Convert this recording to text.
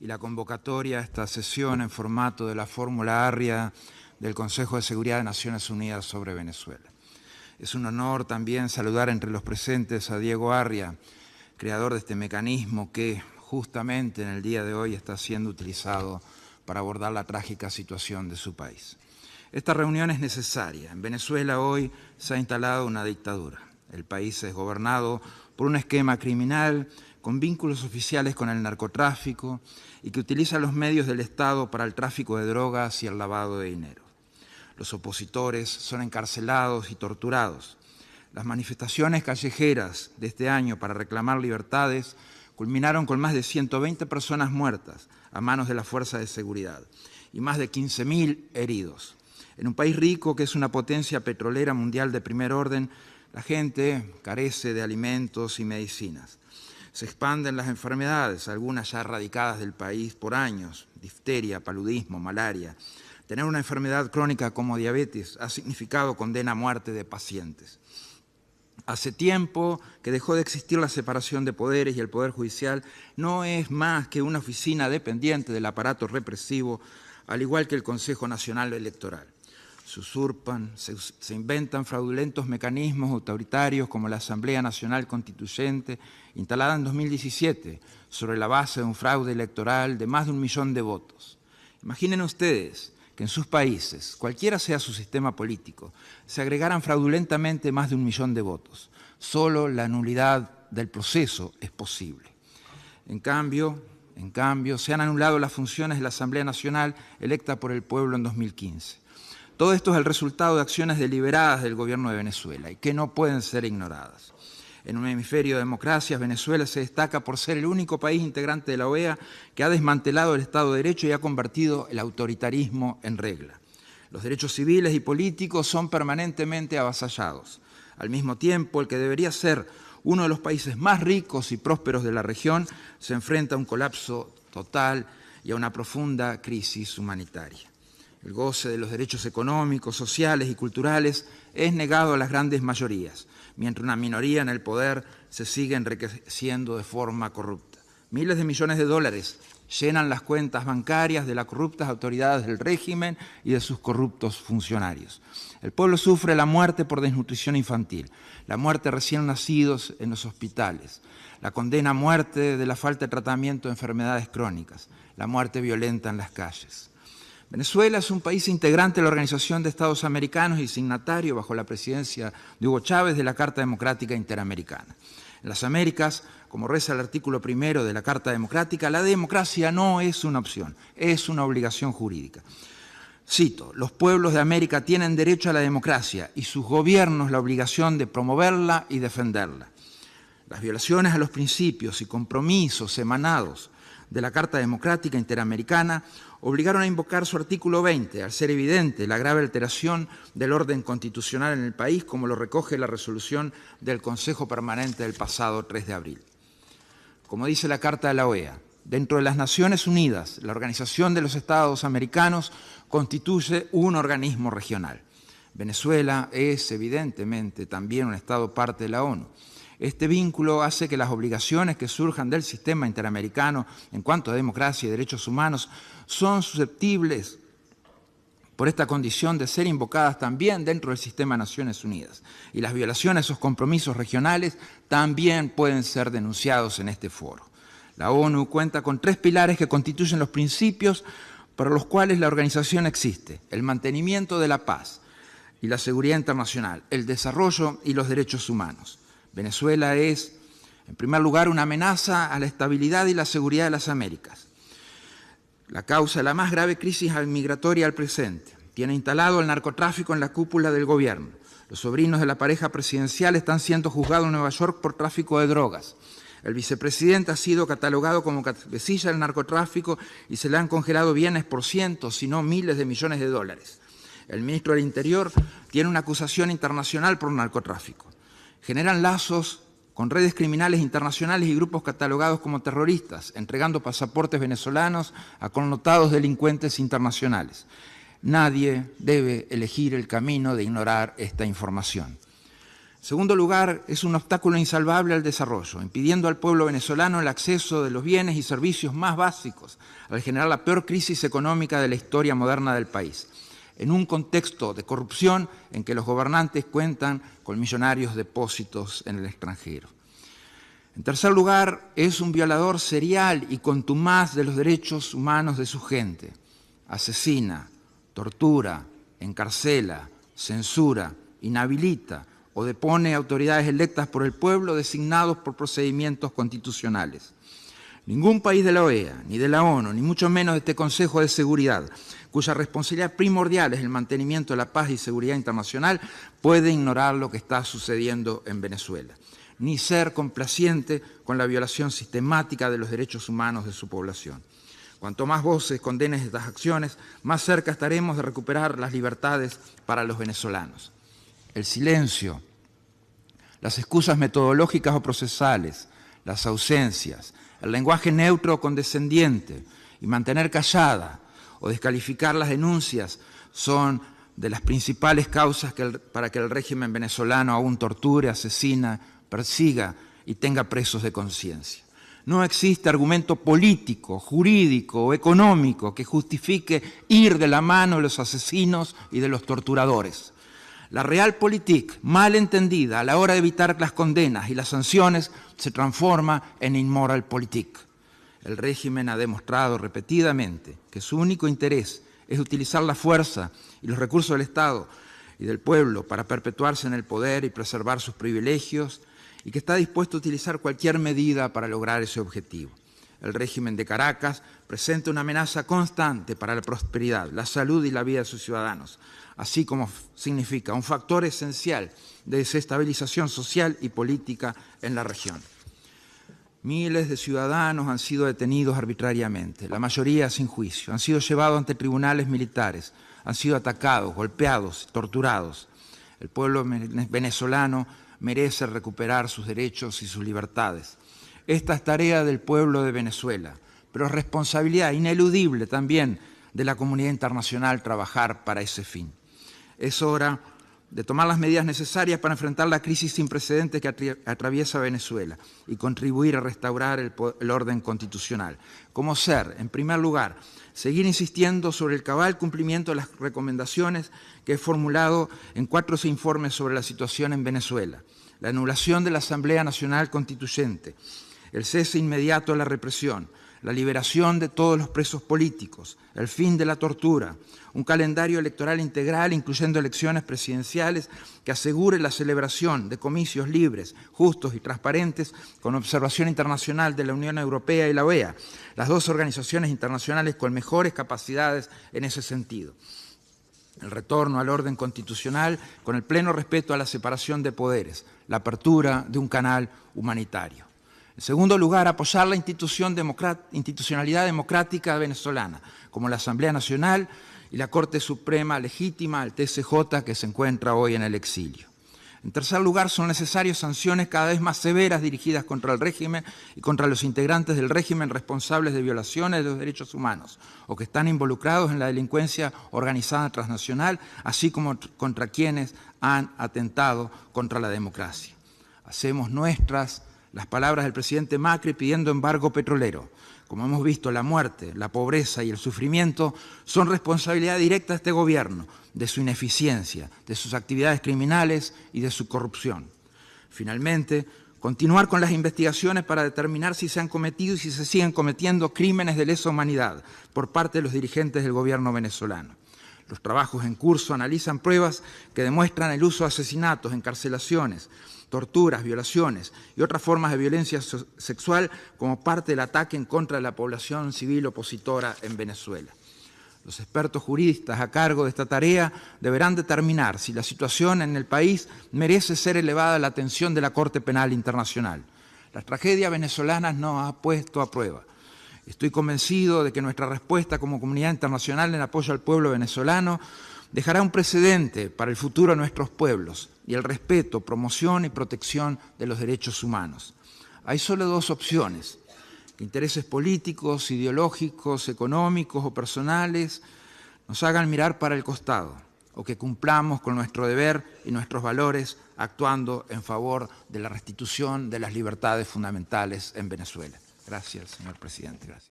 y la convocatoria a esta sesión en formato de la fórmula Arria del Consejo de Seguridad de Naciones Unidas sobre Venezuela. Es un honor también saludar entre los presentes a Diego Arria, creador de este mecanismo que justamente en el día de hoy está siendo utilizado para abordar la trágica situación de su país. Esta reunión es necesaria. En Venezuela hoy se ha instalado una dictadura. El país es gobernado por un esquema criminal con vínculos oficiales con el narcotráfico y que utiliza los medios del Estado para el tráfico de drogas y el lavado de dinero. Los opositores son encarcelados y torturados. Las manifestaciones callejeras de este año para reclamar libertades culminaron con más de 120 personas muertas a manos de la fuerza de seguridad y más de 15.000 heridos. En un país rico que es una potencia petrolera mundial de primer orden, la gente carece de alimentos y medicinas. Se expanden las enfermedades, algunas ya erradicadas del país por años, difteria, paludismo, malaria. Tener una enfermedad crónica como diabetes ha significado condena a muerte de pacientes. Hace tiempo que dejó de existir la separación de poderes y el Poder Judicial no es más que una oficina dependiente del aparato represivo, al igual que el Consejo Nacional Electoral. Se usurpan, se inventan fraudulentos mecanismos autoritarios como la Asamblea Nacional Constituyente, instalada en 2017, sobre la base de un fraude electoral de más de 1 millón de votos. Imaginen ustedes que en sus países, cualquiera sea su sistema político, se agregaran fraudulentamente más de 1 millón de votos. Solo la nulidad del proceso es posible. En cambio, se han anulado las funciones de la Asamblea Nacional electa por el pueblo en 2015. Todo esto es el resultado de acciones deliberadas del gobierno de Venezuela y que no pueden ser ignoradas. En un hemisferio de democracias, Venezuela se destaca por ser el único país integrante de la OEA que ha desmantelado el Estado de Derecho y ha convertido el autoritarismo en regla. Los derechos civiles y políticos son permanentemente avasallados. Al mismo tiempo, el que debería ser uno de los países más ricos y prósperos de la región se enfrenta a un colapso total y a una profunda crisis humanitaria. El goce de los derechos económicos, sociales y culturales es negado a las grandes mayorías, mientras una minoría en el poder se sigue enriqueciendo de forma corrupta. Miles de millones de dólares llenan las cuentas bancarias de las corruptas autoridades del régimen y de sus corruptos funcionarios. El pueblo sufre la muerte por desnutrición infantil, la muerte de recién nacidos en los hospitales, la condena a muerte de la falta de tratamiento de enfermedades crónicas, la muerte violenta en las calles. Venezuela es un país integrante de la Organización de Estados Americanos y signatario, bajo la presidencia de Hugo Chávez, de la Carta Democrática Interamericana. En las Américas, como reza el artículo 1 de la Carta Democrática, la democracia no es una opción, es una obligación jurídica. Cito, los pueblos de América tienen derecho a la democracia y sus gobiernos la obligación de promoverla y defenderla. Las violaciones a los principios y compromisos emanados de la Carta Democrática Interamericana obligaron a invocar su artículo 20, al ser evidente la grave alteración del orden constitucional en el país, como lo recoge la resolución del Consejo Permanente del pasado 3 de abril. Como dice la Carta de la OEA, dentro de las Naciones Unidas, la Organización de los Estados Americanos constituye un organismo regional. Venezuela es, evidentemente, también un Estado parte de la ONU. Este vínculo hace que las obligaciones que surjan del sistema interamericano en cuanto a democracia y derechos humanos son susceptibles por esta condición de ser invocadas también dentro del sistema de Naciones Unidas. Y las violaciones a esos compromisos regionales también pueden ser denunciados en este foro. La ONU cuenta con 3 pilares que constituyen los principios para los cuales la organización existe: el mantenimiento de la paz y la seguridad internacional, el desarrollo y los derechos humanos. Venezuela es, en primer lugar, una amenaza a la estabilidad y la seguridad de las Américas. La causa de la más grave crisis migratoria al presente. Tiene instalado el narcotráfico en la cúpula del gobierno. Los sobrinos de la pareja presidencial están siendo juzgados en Nueva York por tráfico de drogas. El vicepresidente ha sido catalogado como cabecilla del narcotráfico y se le han congelado bienes por cientos, si no miles de millones de dólares. El ministro del Interior tiene una acusación internacional por narcotráfico. Generan lazos con redes criminales internacionales y grupos catalogados como terroristas, entregando pasaportes venezolanos a connotados delincuentes internacionales. Nadie debe elegir el camino de ignorar esta información. En segundo lugar, es un obstáculo insalvable al desarrollo, impidiendo al pueblo venezolano el acceso de los bienes y servicios más básicos, al generar la peor crisis económica de la historia moderna del país, en un contexto de corrupción en que los gobernantes cuentan con millonarios depósitos en el extranjero. En tercer lugar, es un violador serial y contumaz de los derechos humanos de su gente. Asesina, tortura, encarcela, censura, inhabilita o depone autoridades electas por el pueblo designados por procedimientos constitucionales. Ningún país de la OEA, ni de la ONU, ni mucho menos de este Consejo de Seguridad, cuya responsabilidad primordial es el mantenimiento de la paz y seguridad internacional, puede ignorar lo que está sucediendo en Venezuela, ni ser complaciente con la violación sistemática de los derechos humanos de su población. Cuanto más voces condenen estas acciones, más cerca estaremos de recuperar las libertades para los venezolanos. El silencio, las excusas metodológicas o procesales, las ausencias, el lenguaje neutro o condescendiente y mantener callada o descalificar las denuncias son de las principales causas para que el régimen venezolano aún torture, asesina, persiga y tenga presos de conciencia. No existe argumento político, jurídico o económico que justifique ir de la mano de los asesinos y de los torturadores. La realpolitik, mal entendida a la hora de evitar las condenas y las sanciones, se transforma en imoralpolitik. El régimen ha demostrado repetidamente que su único interés es utilizar la fuerza y los recursos del Estado y del pueblo para perpetuarse en el poder y preservar sus privilegios, y que está dispuesto a utilizar cualquier medida para lograr ese objetivo. El régimen de Caracas presenta una amenaza constante para la prosperidad, la salud y la vida de sus ciudadanos, así como significa un factor esencial de desestabilización social y política en la región. Miles de ciudadanos han sido detenidos arbitrariamente, la mayoría sin juicio, han sido llevados ante tribunales militares, han sido atacados, golpeados, torturados. El pueblo venezolano merece recuperar sus derechos y sus libertades. Esta es tarea del pueblo de Venezuela, pero es responsabilidad ineludible también de la comunidad internacional trabajar para ese fin. Es hora de tomar las medidas necesarias para enfrentar la crisis sin precedentes que atraviesa Venezuela y contribuir a restaurar el orden constitucional. Como ser, en primer lugar, seguir insistiendo sobre el cabal cumplimiento de las recomendaciones que he formulado en 4 informes sobre la situación en Venezuela: la anulación de la Asamblea Nacional Constituyente, el cese inmediato de la represión, la liberación de todos los presos políticos, el fin de la tortura, un calendario electoral integral incluyendo elecciones presidenciales que asegure la celebración de comicios libres, justos y transparentes con observación internacional de la Unión Europea y la OEA, las 2 organizaciones internacionales con mejores capacidades en ese sentido. El retorno al orden constitucional con el pleno respeto a la separación de poderes, la apertura de un canal humanitario. En segundo lugar, apoyar la institucionalidad democrática venezolana, como la Asamblea Nacional y la Corte Suprema Legítima, el TSJ, que se encuentra hoy en el exilio. En tercer lugar, son necesarias sanciones cada vez más severas dirigidas contra el régimen y contra los integrantes del régimen responsables de violaciones de los derechos humanos o que están involucrados en la delincuencia organizada transnacional, así como contra quienes han atentado contra la democracia. Hacemos nuestras las palabras del presidente Macri pidiendo embargo petrolero. Como hemos visto, la muerte, la pobreza y el sufrimiento son responsabilidad directa de este gobierno, de su ineficiencia, de sus actividades criminales y de su corrupción. Finalmente, continuar con las investigaciones para determinar si se han cometido y si se siguen cometiendo crímenes de lesa humanidad por parte de los dirigentes del gobierno venezolano. Los trabajos en curso analizan pruebas que demuestran el uso de asesinatos, encarcelaciones, torturas, violaciones y otras formas de violencia sexual como parte del ataque en contra de la población civil opositora en Venezuela. Los expertos juristas a cargo de esta tarea deberán determinar si la situación en el país merece ser elevada a la atención de la Corte Penal Internacional. La tragedia venezolana nos ha puesto a prueba. Estoy convencido de que nuestra respuesta como comunidad internacional en apoyo al pueblo venezolano dejará un precedente para el futuro de nuestros pueblos y el respeto, promoción y protección de los derechos humanos. Hay solo 2 opciones: que intereses políticos, ideológicos, económicos o personales nos hagan mirar para el costado, o que cumplamos con nuestro deber y nuestros valores actuando en favor de la restitución de las libertades fundamentales en Venezuela. Gracias, señor presidente. Gracias.